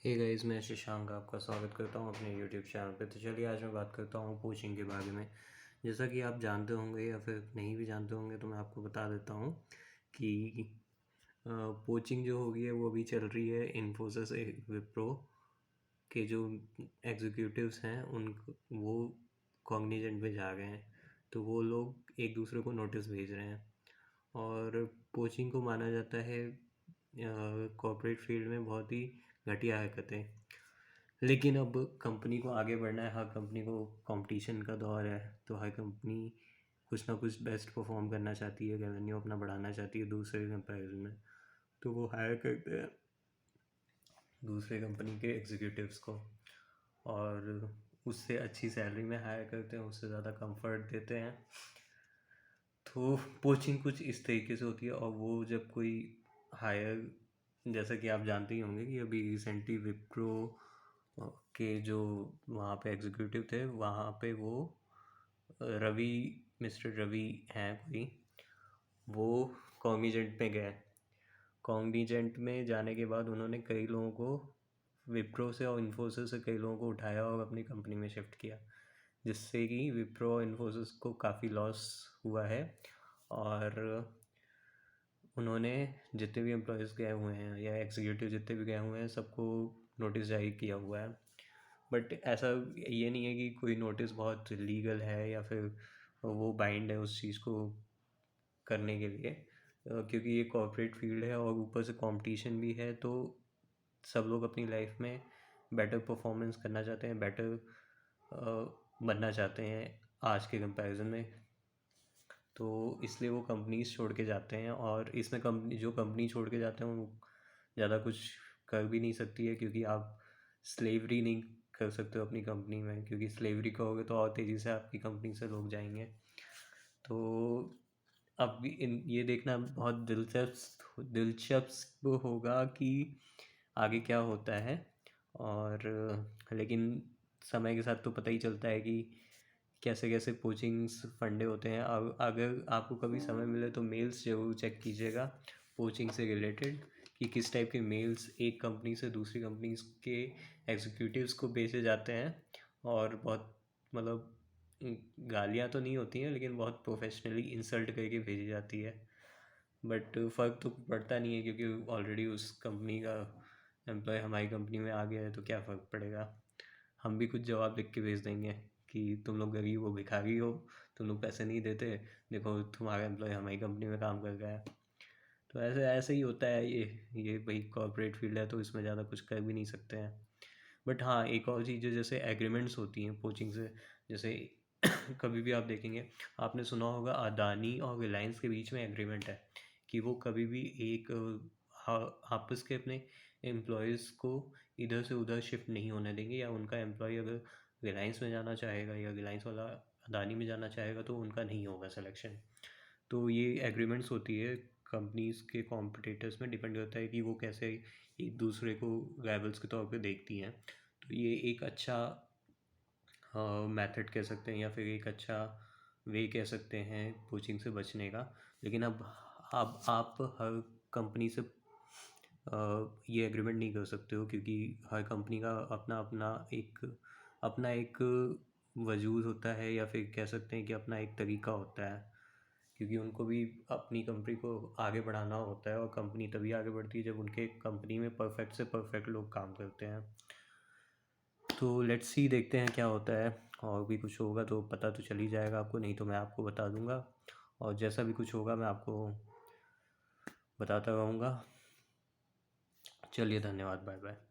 Hey guys, मैं शशांक आपका स्वागत करता हूँ अपने यूट्यूब चैनल पे। तो चलिए आज मैं बात करता हूँ पोचिंग के बारे में। जैसा कि आप जानते होंगे या फिर नहीं भी जानते होंगे तो मैं आपको बता देता हूँ कि पोचिंग जो होगी है वो अभी चल रही है इन्फोसिस विप्रो के जो एग्जीक्यूटिव्स हैं उन वो कॉग्निजेंट पे जा गए हैं। तो वो लोग एक दूसरे को नोटिस भेज रहे हैं और पोचिंग को माना जाता है कॉर्पोरेट फील्ड में बहुत ही घटिया हरकतें। लेकिन अब कंपनी को आगे बढ़ना है, हर कंपनी को कंपटीशन का दौर है, तो हर कंपनी कुछ ना कुछ बेस्ट परफॉर्म करना चाहती है, रेवेन्यू अपना बढ़ाना चाहती है दूसरे कंपैरिजन में। तो वो हायर करते हैं दूसरे कंपनी के एग्जीक्यूटिव्स को और उससे अच्छी सैलरी में हायर करते हैं, उससे ज़्यादा कंफर्ट देते हैं। तो पोचिंग कुछ इस तरीके से होती है। और वो जब कोई हायर, जैसा कि आप जानते ही होंगे कि अभी रिसेंटली विप्रो के जो वहाँ पे एग्जीक्यूटिव थे, वहाँ पे वो रवि, मिस्टर रवि हैं कोई, वो कॉग्निजेंट में गए। कॉग्निजेंट में जाने के बाद उन्होंने कई लोगों को विप्रो से और इन्फोसिस से कई लोगों को उठाया और अपनी कंपनी में शिफ्ट किया, जिससे कि विप्रो और इन्फोसिस को काफ़ी लॉस हुआ है। और उन्होंने जितने भी एम्प्लॉयज़ गए हुए हैं या एग्जीक्यूटिव जितने भी गए हुए हैं सबको नोटिस जारी किया हुआ है। बट ऐसा ये नहीं है कि कोई नोटिस बहुत लीगल है या फिर वो बाइंड है उस चीज़ को करने के लिए, क्योंकि ये कॉर्पोरेट फील्ड है और ऊपर से कंपटीशन भी है। तो सब लोग अपनी लाइफ में बेटर परफॉर्मेंस करना चाहते हैं, बेटर बनना चाहते हैं आज के कंपैरिजन में। तो इसलिए वो कंपनीज छोड़ के जाते हैं और इसमें कंपनी छोड़ के जाते हैं वो ज़्यादा कुछ कर भी नहीं सकती है, क्योंकि आप स्लेवरी नहीं कर सकते हो अपनी कंपनी में, क्योंकि स्लेवरी करोगे तो और तेज़ी से आपकी कंपनी से लोग जाएंगे। तो अब भी ये देखना बहुत दिलचस्प होगा कि आगे क्या होता है। और लेकिन समय के साथ तो पता ही चलता है कि कैसे कैसे कोचिंग्स फंडे होते हैं। अब अगर आपको कभी समय मिले तो मेल्स ज़रूर चेक कीजिएगा कोचिंग से रिलेटेड, कि किस टाइप के मेल्स एक कंपनी से दूसरी कंपनी के एग्जीक्यूटिव्स को भेजे जाते हैं। और बहुत मतलब गालियाँ तो नहीं होती हैं, लेकिन बहुत प्रोफेशनली इंसल्ट करके भेजी जाती है। बट फ़र्क तो पड़ता नहीं है, क्योंकि ऑलरेडी उस कंपनी का एम्प्लॉय हमारी कंपनी में आ गया है, तो क्या फ़र्क पड़ेगा। हम भी कुछ जवाब लिख के भेज देंगे कि तुम लोग गरीब हो, भिखारी हो, तुम लोग पैसे नहीं देते, देखो तुम्हारा एम्प्लॉय हमारी कंपनी में काम कर रहा है। तो ऐसे ऐसे ही होता है। ये भाई कॉर्पोरेट फील्ड है, तो इसमें ज़्यादा कुछ कर भी नहीं सकते हैं। बट हाँ, एक और चीज़ है, जैसे एग्रीमेंट्स होती हैं कोचिंग से। जैसे कभी भी आप देखेंगे, आपने सुना होगा अदानी और रिलायंस के बीच में एग्रीमेंट है कि वो कभी भी एक आपस के अपने एम्प्लॉयज़ को इधर से उधर शिफ्ट नहीं होने देंगे, या उनका एम्प्लॉय अगर रिलायंस में जाना चाहेगा या रिलायंस वाला अदानी में जाना चाहेगा तो उनका नहीं होगा सिलेक्शन। तो ये एग्रीमेंट्स होती है कंपनीज़ के कॉम्पिटिटर्स में, डिपेंड करता है कि वो कैसे एक दूसरे को राइवल्स के तौर पे देखती हैं। तो ये एक अच्छा मेथड कह सकते हैं या फिर एक अच्छा वे कह सकते हैं पोचिंग से बचने का। लेकिन अब आप हर कंपनी से ये एग्रीमेंट नहीं कर सकते हो, क्योंकि हर कंपनी का अपना एक वजूद होता है, या फिर कह सकते हैं कि अपना एक तरीका होता है, क्योंकि उनको भी अपनी कंपनी को आगे बढ़ाना होता है। और कंपनी तभी आगे बढ़ती है जब उनके कंपनी में परफेक्ट से परफेक्ट लोग काम करते हैं। तो लेट्स सी, देखते हैं क्या होता है। और भी कुछ होगा तो पता तो चल ही जाएगा आपको, नहीं तो मैं आपको बता दूंगा। और जैसा भी कुछ होगा मैं आपको बताता रहूँगा। चलिए, धन्यवाद, बाय बाय।